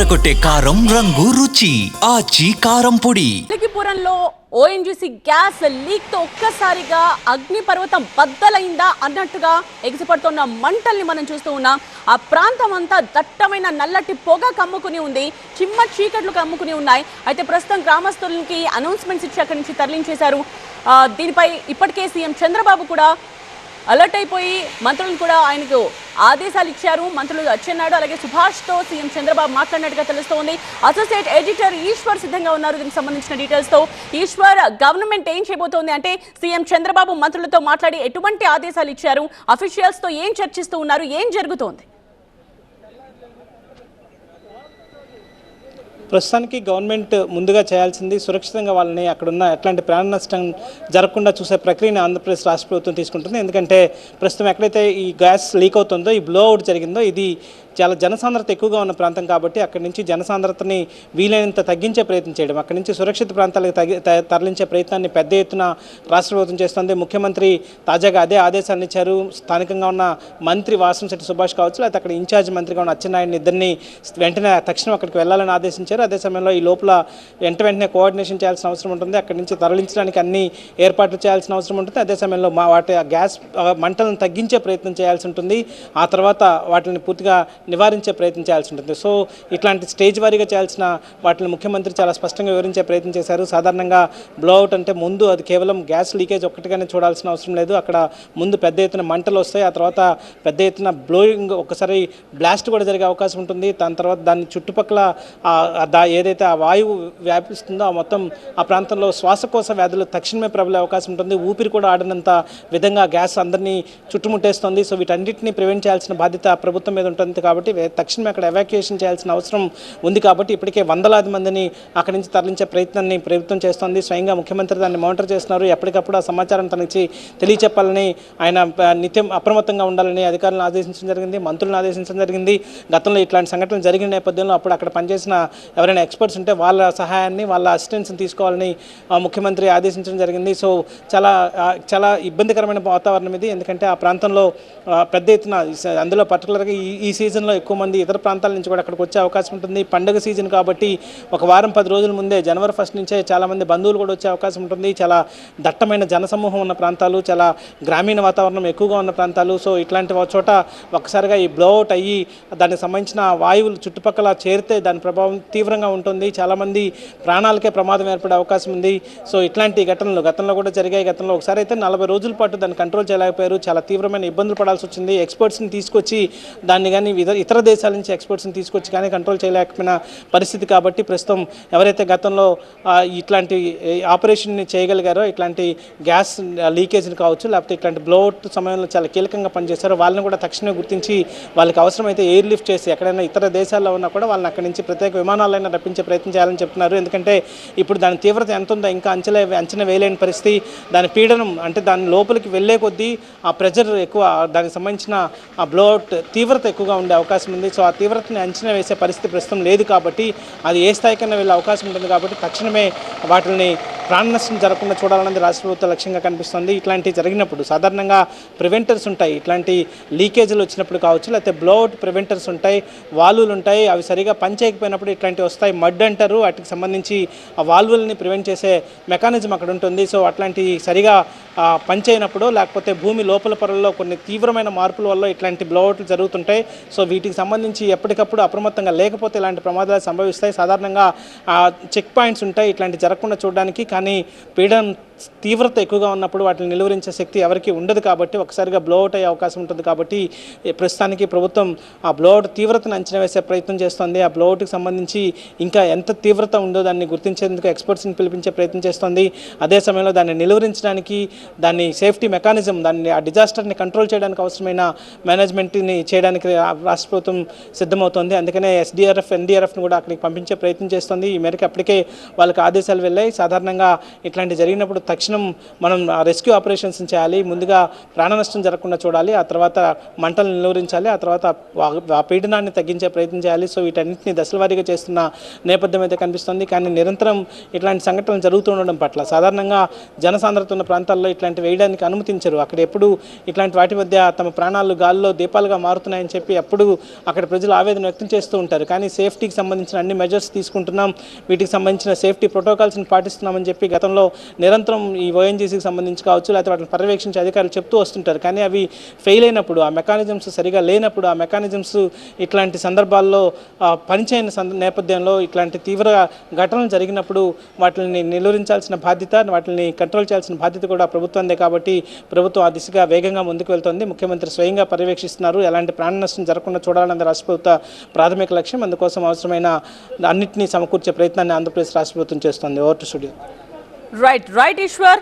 అదరగొట్టే కారం రంగు రుచి ఆచి కారం పొడి. పురంలో ఓఎన్జీసీ గ్యాస్ లీక్ తో ఒక్కసారిగా అగ్నిపర్వతం బద్దలైందా అన్నట్టుగా ఎగిసిపడుతున్న మంటల్ని మనం చూస్తూ ఉన్నాం. ఆ ప్రాంతం అంతా దట్టమైన నల్లటి పొగ కమ్ముకుని ఉంది, చిమ్మ చీకట్లు కమ్ముకుని ఉన్నాయి. అయితే ప్రస్తుతం గ్రామస్తులకి అనౌన్స్మెంట్స్ ఇచ్చి అక్కడి నుంచి తరలించేశారు. దీనిపై ఇప్పటికే సీఎం చంద్రబాబు కూడా అలర్ట్ అయిపోయి మంత్రులను కూడా ఆయనకు ఆదేశాలు ఇచ్చారు. మంత్రులు అచ్చెన్నాయుడు అలాగే సుభాష్తో సీఎం చంద్రబాబు మాట్లాడినట్టుగా తెలుస్తోంది. అసోసియేట్ ఎడిటర్ ఈశ్వర్ సిద్ధంగా ఉన్నారు దీనికి సంబంధించిన డీటెయిల్స్తో. ఈశ్వర్, గవర్నమెంట్ ఏం చేయబోతోంది అంటే సీఎం చంద్రబాబు మంత్రులతో మాట్లాడి ఎటువంటి ఆదేశాలు ఇచ్చారు, అఫీషియల్స్తో ఏం చర్చిస్తూ ఉన్నారు, ఏం జరుగుతోంది? ప్రస్తుతానికి గవర్నమెంట్ ముందుగా చేయాల్సింది సురక్షితంగా వాళ్ళని అక్కడున్న ఎట్లాంటి ప్రాణ నష్టం జరగకుండా చూసే ప్రక్రియని ఆంధ్రప్రదేశ్ రాష్ట్ర ప్రభుత్వం తీసుకుంటుంది. ఎందుకంటే ప్రస్తుతం ఎక్కడైతే ఈ గ్యాస్ లీక్ అవుతుందో, ఈ బ్లో అవుట్ జరిగిందో, ఇది చాలా జనసాంద్రత ఎక్కువగా ఉన్న ప్రాంతం కాబట్టి అక్కడి నుంచి జనసాంద్రతని వీలైనంత తగ్గించే ప్రయత్నం చేయడం, అక్కడి నుంచి సురక్షిత ప్రాంతాలకు తరలించే ప్రయత్నాన్ని పెద్ద ఎత్తున రాష్ట్ర ప్రభుత్వం చేస్తుంది. ముఖ్యమంత్రి తాజాగా అదే ఆదేశాలను ఇచ్చారు. స్థానికంగా ఉన్న మంత్రి వాసంశెట్టి సుభాష్ కావచ్చు, లేకపోతే అక్కడ ఇన్ఛార్జ్ మంత్రిగా ఉన్న అచ్చెన్నాయుడిని ఇద్దరిని వెంటనే తక్షణం అక్కడికి వెళ్ళాలని ఆదేశించారు. అదే సమయంలో ఈ లోపల వెంటనే కోఆర్డినేషన్ చేయాల్సిన అవసరం ఉంటుంది. అక్కడి నుంచి తరలించడానికి అన్ని ఏర్పాట్లు చేయాల్సిన అవసరం ఉంటుంది. అదే సమయంలో వాటి గ్యాస్ మంటలను తగ్గించే ప్రయత్నం చేయాల్సి ఉంటుంది. ఆ తర్వాత వాటిని పూర్తిగా నివారించే ప్రయత్నం చేయాల్సి ఉంటుంది. సో ఇట్లాంటి స్టేజ్ వారీగా చేయాల్సిన వాటిని ముఖ్యమంత్రి చాలా స్పష్టంగా వివరించే ప్రయత్నం చేశారు. సాధారణంగా బ్లోఅవుట్ అంటే ముందు అది కేవలం గ్యాస్ లీకేజ్ ఒక్కటిగానే చూడాల్సిన అవసరం లేదు. అక్కడ ముందు పెద్ద ఎత్తున మంటలు వస్తాయి, ఆ తర్వాత పెద్ద ఎత్తున బ్లోయింగ్, ఒకసారి బ్లాస్ట్ కూడా జరిగే అవకాశం ఉంటుంది. దాని తర్వాత దాని చుట్టుపక్కల ఏదైతే ఆ వాయువు వ్యాపిస్తుందో ఆ మొత్తం ఆ ప్రాంతంలో శ్వాసకోశ వ్యాధులు తక్షణమే ప్రబలే అవకాశం ఉంటుంది. ఊపిరి కూడా ఆడినంత విధంగా గ్యాస్ అందరినీ చుట్టుముట్టేస్తుంది. సో వీటన్నిటిని ప్రివెంట్ చేయాల్సిన బాధ్యత ప్రభుత్వం మీద ఉంటుంది. కాబట్టి తక్షణమే అక్కడ ఎవాక్యుయేషన్ చేయాల్సిన అవసరం ఉంది. కాబట్టి ఇప్పటికే వందలాది మందిని అక్కడి నుంచి తరలించే ప్రయత్నాన్ని ప్రభుత్వం చేస్తోంది. స్వయంగా ముఖ్యమంత్రి దాన్ని మానిటర్ చేస్తున్నారు. ఎప్పటికప్పుడు ఆ సమాచారం తనకి తెలియచెప్పాలని, ఆయన నిత్యం అప్రమత్తంగా ఉండాలని అధికారులను ఆదేశించడం జరిగింది, మంత్రులను ఆదేశించడం జరిగింది. గతంలో ఇట్లాంటి సంఘటనలు జరిగిన నేపథ్యంలో అప్పుడు అక్కడ పనిచేసిన ఎవరైనా ఎక్స్పర్ట్స్ ఉంటే వాళ్ళ సహాయాన్ని, వాళ్ళ అసిస్టెన్స్ని తీసుకోవాలని ముఖ్యమంత్రి ఆదేశించడం జరిగింది. సో చాలా చాలా ఇబ్బందికరమైన వాతావరణం ఇది. ఎందుకంటే ఆ ప్రాంతంలో పెద్ద ఎత్తున, అందులో పర్టికులర్గా ఈ సీజన్లో ఎక్కువ మంది ఇతర ప్రాంతాల నుంచి కూడా అక్కడికి వచ్చే అవకాశం ఉంటుంది. పండుగ సీజన్ కాబట్టి ఒక వారం 10 రోజుల ముందే, జనవరి 1 నుంచే చాలామంది బంధువులు కూడా వచ్చే అవకాశం ఉంటుంది. చాలా దట్టమైన జనసమూహం ఉన్న ప్రాంతాలు, చాలా గ్రామీణ వాతావరణం ఎక్కువగా ఉన్న ప్రాంతాలు. సో ఇట్లాంటి చోట ఒక్కసారిగా ఈ బ్లోఅవుట్ అయ్యి దానికి సంబంధించిన వాయువులు చుట్టుపక్కల చేరితే దాని ప్రభావం తీవ్రంగా ఉంటుంది. చాలామంది ప్రాణాలకే ప్రమాదం ఏర్పడే అవకాశం ఉంది. సో ఇట్లాంటి ఘటనలు గతంలో కూడా జరిగాయి. గతంలో ఒకసారి అయితే 40 రోజుల పాటు దాన్ని కంట్రోల్ చేయలేకపోయారు. చాలా తీవ్రమైన ఇబ్బందులు పడాల్సి వచ్చింది. ఎక్స్పర్ట్స్ని తీసుకొచ్చి దాన్ని కానీ ఇతర దేశాల నుంచి ఎక్స్పర్ట్స్ని తీసుకొచ్చి కానీ కంట్రోల్ చేయలేకపోయిన పరిస్థితి. కాబట్టి ప్రస్తుతం ఎవరైతే గతంలో ఇట్లాంటి ఆపరేషన్ని చేయగలిగారో, ఇట్లాంటి గ్యాస్ లీకేజ్ని కావచ్చు, లేకపోతే ఇట్లాంటి బ్లోఅవుట్ సమయంలో చాలా కీలకంగా పనిచేశారో వాళ్ళని కూడా తక్షణమే గుర్తించి వాళ్ళకి అవసరమైతే ఎయిర్ లిఫ్ట్ చేసి ఎక్కడైనా ఇతర దేశాల్లో ఉన్నా కూడా వాళ్ళని అక్కడి నుంచి ప్రత్యేక విమానాలైనా రప్పించే ప్రయత్నం చేయాలని చెప్తున్నారు. ఎందుకంటే ఇప్పుడు దాని తీవ్రత ఎంత ఉందో ఇంకా అంచనా వేయలేని పరిస్థితి. దాని పీడనం అంటే దాని లోపలికి వెళ్ళే కొద్దీ ఆ ప్రెజర్ ఎక్కువ, దానికి సంబంధించిన ఆ బ్లోఅవుట్ తీవ్రత ఎక్కువగా ఉండే అవకాశం ఉంది. సో ఆ తీవ్రతని అంచనా వేసే పరిస్థితి ప్రస్తుతం లేదు. కాబట్టి అది ఏ స్థాయికైనా వెళ్ళే అవకాశం ఉంటుంది. కాబట్టి తక్షణమే వాటిని ప్రాణ నష్టం జరగకుండా చూడాలన్నది రాష్ట్ర ప్రభుత్వ లక్ష్యంగా కనిపిస్తుంది. ఇట్లాంటివి జరిగినప్పుడు సాధారణంగా ప్రివెంటర్స్ ఉంటాయి. ఇట్లాంటి లీకేజీలు వచ్చినప్పుడు కావచ్చు, లేకపోతే బ్లోఅవుట్ ప్రివెంటర్స్ ఉంటాయి, వాల్వులు ఉంటాయి. అవి సరిగా పనిచేయకపోయినప్పుడు ఇట్లాంటివి వస్తాయి. మడ్ అంటారు, వాటికి సంబంధించి ఆ వాల్వుల్ని ప్రివెంట్ చేసే మెకానిజం అక్కడ ఉంటుంది. సో అట్లాంటి సరిగా పనిచేయనప్పుడు, లేకపోతే భూమి లోపల పొరల్లో కొన్ని తీవ్రమైన మార్పుల వల్ల ఇట్లాంటి బ్లోఅవుట్లు జరుగుతుంటాయి. సో వీటికి సంబంధించి ఎప్పటికప్పుడు అప్రమత్తంగా లేకపోతే ఇలాంటి ప్రమాదాలు సంభవిస్తాయి. సాధారణంగా చెక్ పాయింట్స్ ఉంటాయి ఇట్లాంటి జరగకుండా చూడడానికి. కానీ పీడనం తీవ్రత ఎక్కువగా ఉన్నప్పుడు వాటిని నిలువరించే శక్తి ఎవరికి ఉండదు. కాబట్టి ఒకసారిగా బ్లోఅవుట్ అయ్యే అవకాశం ఉంటుంది. కాబట్టి ప్రస్తుతానికి ప్రభుత్వం ఆ బ్లోఅవుట్ తీవ్రతను అంచనా వేసే ప్రయత్నం చేస్తుంది. ఆ బ్లోఅవుట్కి సంబంధించి ఇంకా ఎంత తీవ్రత ఉందో దాన్ని గుర్తించేందుకు ఎక్స్పర్ట్స్ని పిలిపించే ప్రయత్నం చేస్తుంది. అదే సమయంలో దాన్ని నిలువరించడానికి, దాన్ని సేఫ్టీ మెకానిజం, దాన్ని ఆ డిజాస్టర్ని కంట్రోల్ చేయడానికి అవసరమైన మేనేజ్మెంట్ని చేయడానికి రాష్ట్ర ప్రభుత్వం సిద్ధమవుతోంది. అందుకనే SDRF, NDRFను కూడా అక్కడికి పంపించే ప్రయత్నం చేస్తుంది. ఈ మేరకు అప్పటికే వాళ్ళకి ఆదేశాలు వెళ్ళాయి. సాధారణంగా ఇట్లాంటి జరిగినప్పుడు తక్షణం మనం రెస్క్యూ ఆపరేషన్స్ చేయాలి. ముందుగా ప్రాణ నష్టం జరగకుండా చూడాలి, ఆ తర్వాత మంటలు నిలువరించాలి, ఆ తర్వాత ఆ పీడనాన్ని తగ్గించే ప్రయత్నం చేయాలి. సో వీటన్నింటినీ దశల వారీగా చేస్తున్న నేపథ్యం అయితే కనిపిస్తుంది. కానీ నిరంతరం ఇట్లాంటి సంఘటనలు జరుగుతుండడం పట్ల సాధారణంగా జనసాంద్రత ఉన్న ప్రాంతాల్లో ఇట్లాంటి వేయడానికి అనుమతించరు. అక్కడ ఎప్పుడు ఇట్లాంటి వాటి మధ్య తమ ప్రాణాలు గాల్లో దీపాలుగా మారుతున్నాయని చెప్పి అప్పుడు అక్కడ ప్రజలు ఆవేదన వ్యక్తం చేస్తూ ఉంటారు. కానీ సేఫ్టీకి సంబంధించిన అన్ని మెజర్స్ తీసుకుంటున్నాం, వీటికి సంబంధించిన సేఫ్టీ ప్రోటోకాల్స్ని పాటిస్తున్నామని చెప్పి గతంలో నిరంతరం ఈ ఓఎన్జీసీకి సంబంధించి కావచ్చు, లేకపోతే వాటిని పర్యవేక్షించే అధికారులు చెప్తూ వస్తుంటారు. కానీ అవి ఫెయిల్ అయినప్పుడు, ఆ మెకానిజమ్స్ సరిగా లేనప్పుడు, ఆ మెకానిజమ్స్ ఇట్లాంటి సందర్భాల్లో పనిచేయని నేపథ్యంలో ఇట్లాంటి తీవ్ర ఘటనలు జరిగినప్పుడు వాటిని నిలువరించాల్సిన బాధ్యత, వాటిని కంట్రోల్ చేయాల్సిన బాధ్యత కూడా ప్రభుత్వందే. కాబట్టి ప్రభుత్వం ఆ దిశగా వేగంగా ముందుకు వెళ్తోంది. ముఖ్యమంత్రి స్వయంగా పర్యవేక్షిస్తున్నారు. ఎలాంటి ప్రాణ నష్టం జరగకుండా చూడాలన్నది రాష్ట్ర ప్రభుత్వ ప్రాథమిక లక్ష్యం. అందుకోసం అవసరమైన అన్నింటినీ సమకూర్చే ప్రయత్నాన్ని ఆంధ్రప్రదేశ్ రాష్ట్ర ప్రభుత్వం చేస్తోంది. Over to studio. Right Eshwar.